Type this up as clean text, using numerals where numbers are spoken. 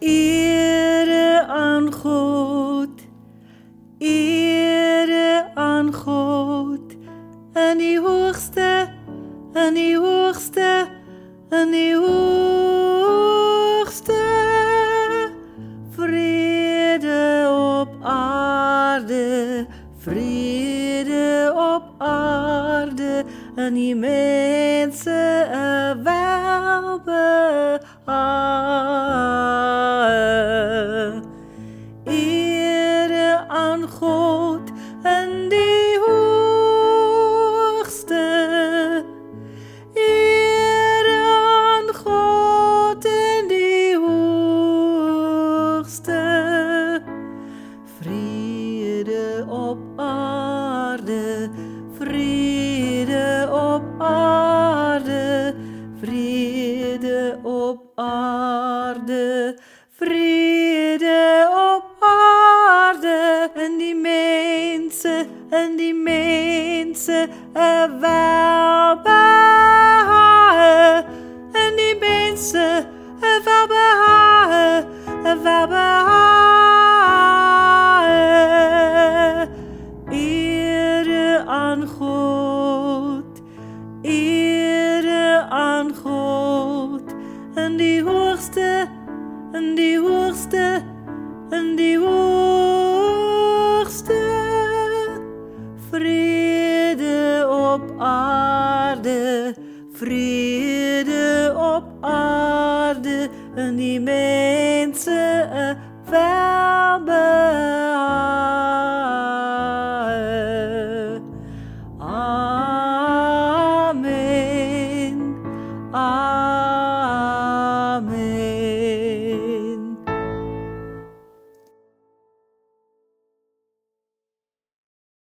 Ere aan God, ere aan God, en die hoogste, en die hoogste, en die hoogste. Vrede op aarde, vrede op aarde, en die mensen welbehagen. Ere aan God en die hoogste. Ere aan God en die hoogste. Vrede op aarde, vrede op aarde, vrede op aarde, vrede op aarde. En die mensen welbehagen. En die mensen welbehagen, welbehagen. Ere aan God, ere aan God, en die hoogste, en die hoogste, en die hoogste. Vrede op aarde, vrede op aarde, en die